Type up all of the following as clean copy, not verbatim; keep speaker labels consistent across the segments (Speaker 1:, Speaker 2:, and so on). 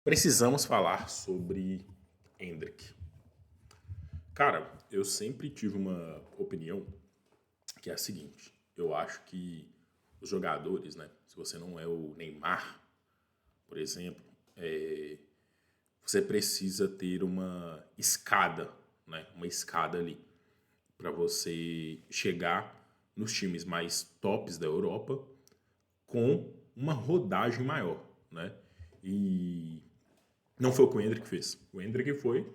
Speaker 1: Precisamos falar sobre Endrick. Cara, eu sempre tive uma opinião que é a seguinte. Eu acho que os jogadores, né? Se você não é o Neymar, por exemplo, você precisa ter uma escada, né? Uma escada ali para você chegar nos times mais tops da Europa com uma rodagem maior, né? E não foi o que o Endrick fez. O Endrick foi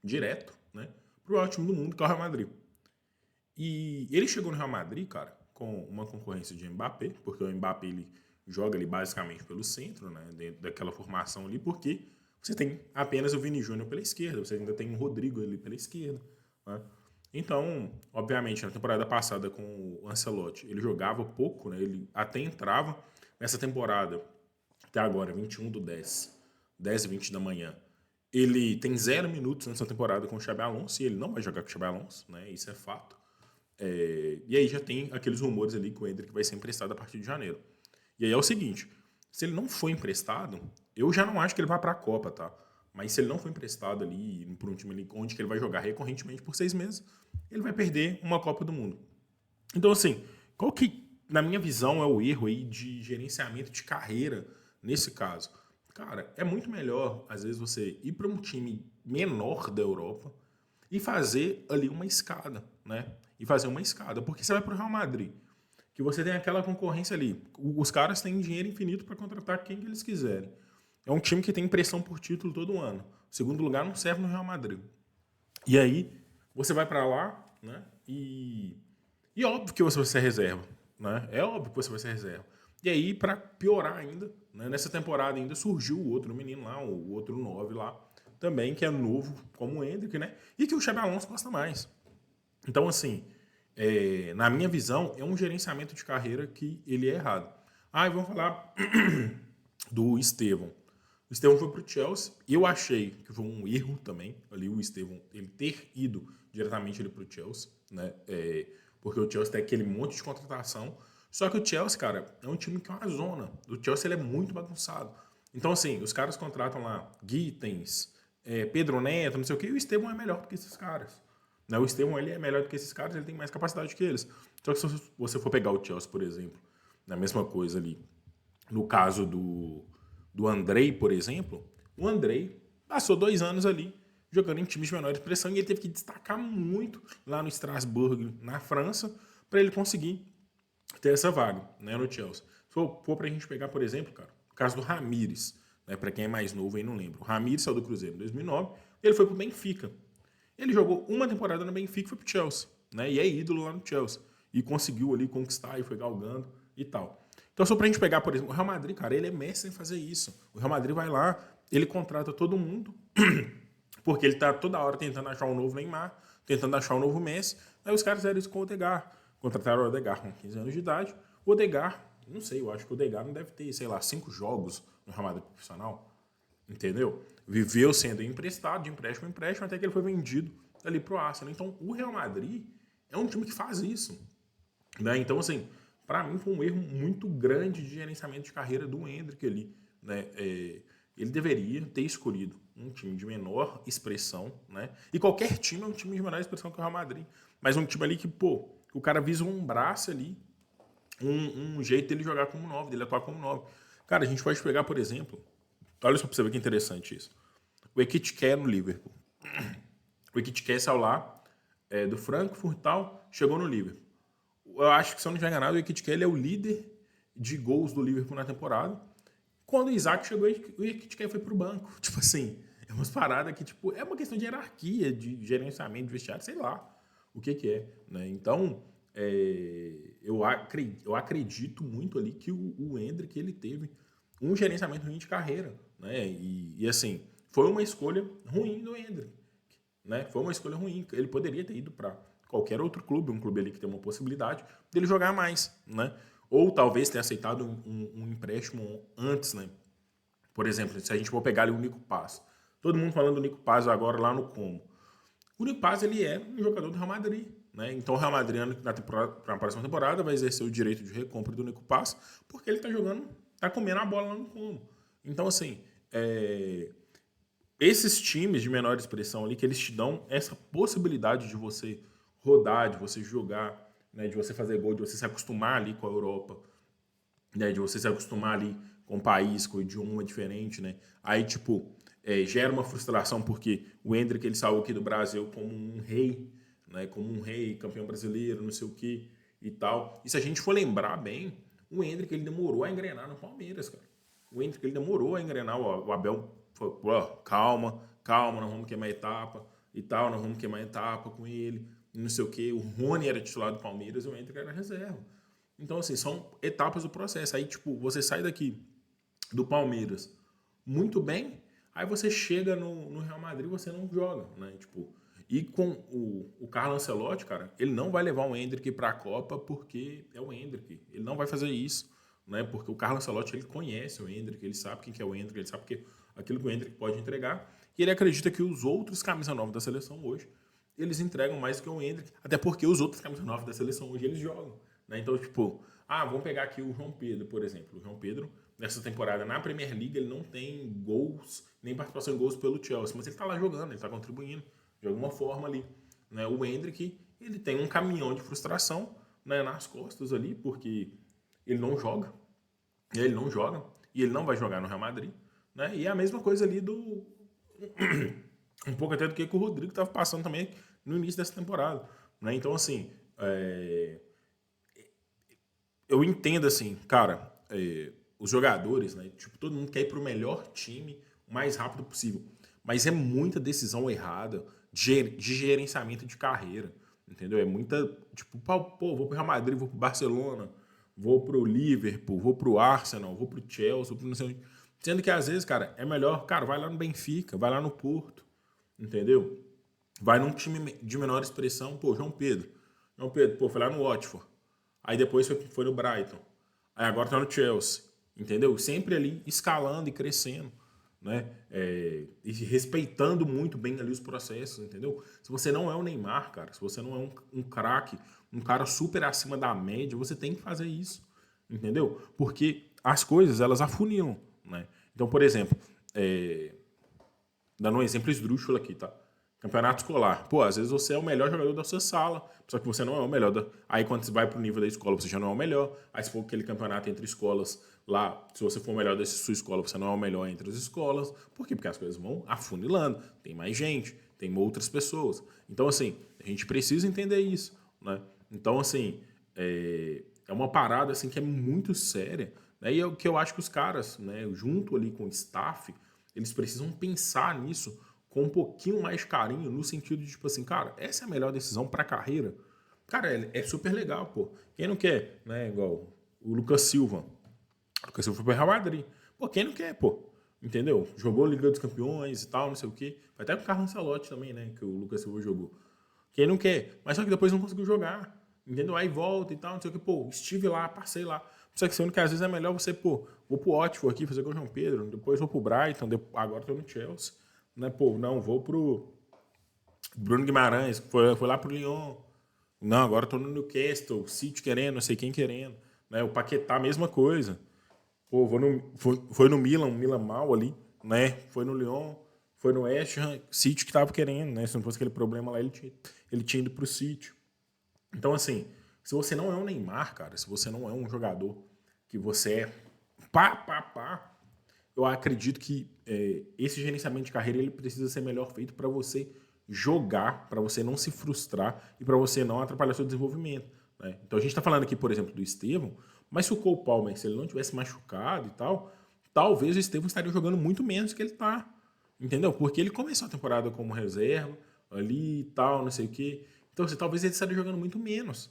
Speaker 1: direto, né, pro maior time do mundo, que é o Real Madrid. E ele chegou no Real Madrid, cara, com uma concorrência de Mbappé, porque o Mbappé ele joga ali basicamente pelo centro, né, dentro daquela formação ali, porque você tem apenas o Vini Júnior pela esquerda, você ainda tem o Rodrigo ali pela esquerda, né? Então, obviamente, na temporada passada com o Ancelotti, ele jogava pouco, né? Ele até entrava nessa temporada, até agora, 21 do 10 e 20 da manhã. Ele tem 0 minutos nessa temporada com o Xabi Alonso e ele não vai jogar com o Xabi Alonso, né? Isso é fato. E aí já tem aqueles rumores ali que o Endrick vai ser emprestado a partir de janeiro. E aí é o seguinte, se ele não for emprestado, eu já não acho que ele vai para a Copa, tá? Mas se ele não for emprestado ali para um time ali onde que ele vai jogar recorrentemente por 6 meses, ele vai perder uma Copa do Mundo. Então, assim, qual que, na minha visão, é o erro aí de gerenciamento de carreira nesse caso? Cara, é muito melhor, às vezes, você ir para um time menor da Europa e fazer ali uma escada, né? E fazer uma escada. Porque você vai para o Real Madrid, que você tem aquela concorrência ali. Os caras têm dinheiro infinito para contratar quem que eles quiserem. É um time que tem pressão por título todo ano. O segundo lugar não serve no Real Madrid. E aí, você vai para lá, né? E óbvio que você vai ser reserva, né? É óbvio que você vai ser reserva. E aí, para piorar ainda, né? Nessa temporada ainda surgiu o outro menino lá, o outro 9 lá, também, que é novo, como o Endrick, né? E que o Xabi Alonso gosta mais. Então, assim, na minha visão, é um gerenciamento de carreira que ele é errado. Ah, e vamos falar do Estevão. O Estevão foi pro Chelsea. Eu achei que foi um erro também, ali o Estevão, ele ter ido diretamente ali pro Chelsea, né? Porque o Chelsea tem aquele monte de contratação. Só que o Chelsea, cara, é um time que é uma zona. O Chelsea ele é muito bagunçado. Então, assim, os caras contratam lá Gittens, Pedro Neto, não sei o quê, e o Estevão é melhor do que esses caras. Né? O Estevão ele é melhor do que esses caras, ele tem mais capacidade que eles. Só que se você for pegar o Chelsea, por exemplo, na mesma coisa ali, no caso do Andrei, por exemplo, o Andrei passou 2 anos ali jogando em times de menor expressão e ele teve que destacar muito lá no Strasbourg, na França, para ele conseguir ter essa vaga, né, no Chelsea. Se for pra gente pegar, por exemplo, cara, o caso do Ramires, né, para quem é mais novo aí não lembra. O Ramires saiu do Cruzeiro em 2009, ele foi pro Benfica. Ele jogou uma temporada no Benfica e foi pro Chelsea, né, e é ídolo lá no Chelsea. E conseguiu ali conquistar e foi galgando e tal. Então, só pra gente pegar, por exemplo, o Real Madrid, cara, ele é mestre em fazer isso. O Real Madrid vai lá, ele contrata todo mundo, porque ele tá toda hora tentando achar um novo Neymar, tentando achar um novo Messi. Aí os caras fizeram isso com o Odegaard. Contrataram o Odegaard com 15 anos de idade. O Odegaard, não sei, eu acho que o Odegaard não deve ter, sei lá, 5 jogos no Real Madrid profissional. Entendeu? Viveu sendo emprestado, de empréstimo em empréstimo, até que ele foi vendido ali pro Arsenal. Então, o Real Madrid é um time que faz isso. Né? Então, assim, para mim foi um erro muito grande de gerenciamento de carreira do Endrick ali. Né? Ele deveria ter escolhido um time de menor expressão, né? E qualquer time é um time de menor expressão que o Real Madrid. Mas um time ali que, pô, o cara vislumbrasse ali um jeito dele jogar como 9, dele atuar como 9. Cara, a gente pode pegar, por exemplo, olha só pra você ver que interessante isso. O Ekitike no Liverpool. O Ekitike saiu lá do Frankfurt e tal, chegou no Liverpool. Eu acho que, se eu não estiver enganado, o Ekitike é o líder de gols do Liverpool na temporada. Quando o Isaac chegou, o Ekitike foi pro banco. Tipo assim, é umas paradas que, tipo, é uma questão de hierarquia, de gerenciamento de vestiário, sei lá o que é, né? Então, eu acredito muito ali que o Endrick, ele teve um gerenciamento ruim de carreira, né? E assim, foi uma escolha ruim do Endrick, né? Foi uma escolha ruim. Ele poderia ter ido para qualquer outro clube, um clube ali que tem uma possibilidade dele jogar mais, né? Ou talvez ter aceitado um empréstimo antes, né? Por exemplo, se a gente for pegar ali o Nico Paz. Todo mundo falando do Nico Paz agora lá no Como. O Nico Paz, ele é um jogador do Real Madrid, né? Então o Real Madrid, na próxima temporada, vai exercer o direito de recompra do Nico Paz, porque ele tá jogando, tá comendo a bola lá no Como. Então, assim, esses times de menor expressão ali, que eles te dão essa possibilidade de você rodar, de você jogar, né, de você fazer gol, de você se acostumar ali com a Europa, né, de você se acostumar ali com o país, com o idioma diferente, né? Aí, tipo, gera uma frustração porque o Endrick, ele saiu aqui do Brasil como um rei, né? Como um rei, campeão brasileiro, não sei o que e tal. E se a gente for lembrar bem, o Endrick, ele demorou a engrenar no Palmeiras, cara. O Endrick, ele demorou a engrenar. O Abel falou, pô, calma, calma, nós vamos queimar etapa e tal, nós vamos queimar etapa com ele, não sei o que. O Rony era titular do Palmeiras e o Endrick era reserva. Então, assim, são etapas do processo. Aí, tipo, você sai daqui do Palmeiras muito bem, aí você chega no Real Madrid e você não joga, né? Tipo, e com o Carlo Ancelotti, cara, ele não vai levar o Endrick para a Copa porque é o Endrick. Ele não vai fazer isso, né? Porque o Carlo Ancelotti, ele conhece o Endrick, ele sabe quem que é o Endrick, ele sabe aquilo que o Endrick pode entregar, e ele acredita que os outros camisa 9 da seleção hoje, eles entregam mais do que o Endrick, até porque os outros camisa 9 da seleção hoje, eles jogam, né? Então, tipo, vamos pegar aqui o João Pedro, por exemplo. O João Pedro, nessa temporada na Premier League, ele não tem gols, nem participação em gols pelo Chelsea, mas ele tá lá jogando, ele tá contribuindo de alguma forma ali, né? O Endrick, ele tem um caminhão de frustração, né, nas costas ali, porque ele não joga, e ele não vai jogar no Real Madrid, né? E é a mesma coisa ali do um pouco até do que o Rodrigo estava passando também no início dessa temporada, né? Então, assim, eu entendo assim, cara, os jogadores, né? Tipo, todo mundo quer ir pro melhor time o mais rápido possível. Mas é muita decisão errada de gerenciamento de carreira. Entendeu? É muita. Tipo, pô, vou pro Real Madrid, vou pro Barcelona, vou pro Liverpool, vou pro Arsenal, vou pro Chelsea, vou pro não sei onde. Sendo que às vezes, cara, é melhor, cara, vai lá no Benfica, vai lá no Porto, entendeu? Vai num time de menor expressão, pô, João Pedro. João Pedro, pô, foi lá no Watford. Aí depois foi no Brighton. Aí agora tá no Chelsea. Entendeu? Sempre ali escalando e crescendo, né? E respeitando muito bem ali os processos, entendeu? Se você não é o Neymar, cara, se você não é um craque, um cara super acima da média, você tem que fazer isso, entendeu? Porque as coisas, elas afunilam, né? Então, por exemplo, dando um exemplo esdrúxulo aqui, tá? Campeonato escolar. Pô, às vezes você é o melhor jogador da sua sala, só que você não é o melhor. Aí quando você vai pro nível da escola, você já não é o melhor. Aí se for aquele campeonato entre escolas lá, se você for o melhor dessa sua escola, você não é o melhor entre as escolas. Por quê? Porque as coisas vão afunilando. Tem mais gente, tem outras pessoas. Então, assim, a gente precisa entender isso, né? Então, assim, é uma parada assim que é muito séria, né? E é o que eu acho que os caras, né, junto ali com o staff, eles precisam pensar nisso com um pouquinho mais de carinho, no sentido de, tipo assim, cara, essa é a melhor decisão pra carreira. Cara, é super legal, pô. Quem não quer, né? Igual o Lucas Silva. O Lucas Silva foi pro Real Madrid. Pô, quem não quer, pô? Entendeu? Jogou Liga dos Campeões e tal, não sei o quê. Vai até com o Carlos Ancelotti também, né? Que o Lucas Silva jogou. Quem não quer? Mas só que depois não conseguiu jogar. Entendeu? Aí volta e tal, não sei o que. Pô, estive lá, passei lá. Só que sendo que às vezes é melhor você, pô, vou pro Watford aqui, fazer com o João Pedro, depois vou pro Brighton, agora tô no Chelsea. Né? Pô, não, vou pro Bruno Guimarães, foi lá pro Lyon. Não, agora tô no Newcastle, o City querendo, não sei quem querendo. Né? O Paquetá, mesma coisa. Pô, foi no Milan, um Milan mal ali, né? Foi no Lyon, foi no West Ham, City que tava querendo, né? Se não fosse aquele problema lá, ele tinha ido pro City. Então, assim, se você não é um Neymar, cara, se você não é um jogador que você é pá, eu acredito que esse gerenciamento de carreira ele precisa ser melhor feito para você jogar, para você não se frustrar e para você não atrapalhar seu desenvolvimento. Né? Então a gente está falando aqui, por exemplo, do Estevão, mas se o Cole Palmer, se ele não tivesse machucado e tal, talvez o Estevão estaria jogando muito menos que ele está. Entendeu? Porque ele começou a temporada como reserva, ali e tal, não sei o quê. Então, assim, talvez ele estaria jogando muito menos.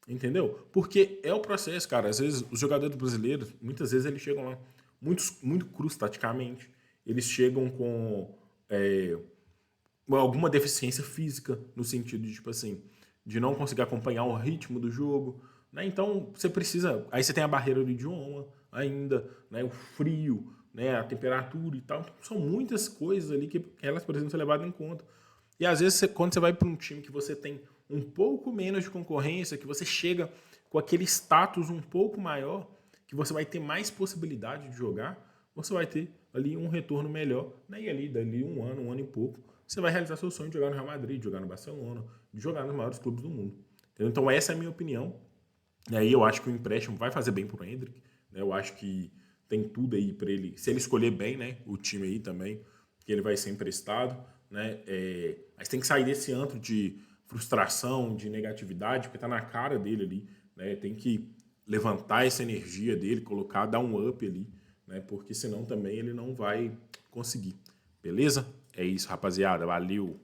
Speaker 1: Entendeu? Porque é o processo, cara. Às vezes, os jogadores brasileiros, muitas vezes eles chegam lá muito crus taticamente. Eles chegam com alguma deficiência física, no sentido de, tipo assim, de não conseguir acompanhar o ritmo do jogo. Né? Então, você precisa. Aí você tem a barreira do idioma ainda, né? O frio, né? A temperatura e tal. Então, são muitas coisas ali que elas precisam ser levadas em conta. E às vezes, quando você vai para um time que você tem um pouco menos de concorrência, que você chega com aquele status um pouco maior, que você vai ter mais possibilidade de jogar, você vai ter ali um retorno melhor, né? E ali, dali um ano e pouco, você vai realizar seu sonho de jogar no Real Madrid, de jogar no Barcelona, de jogar nos maiores clubes do mundo. Entendeu? Então essa é a minha opinião. E aí eu acho que o empréstimo vai fazer bem pro Endrick, né? Eu acho que tem tudo aí para ele, se ele escolher bem, né, o time aí também, que ele vai ser emprestado, né? Mas tem que sair desse antro de frustração, de negatividade, porque tá na cara dele ali, né? Tem que levantar essa energia dele, colocar, dar um up ali, né? Porque senão também ele não vai conseguir. Beleza? É isso, rapaziada. Valeu!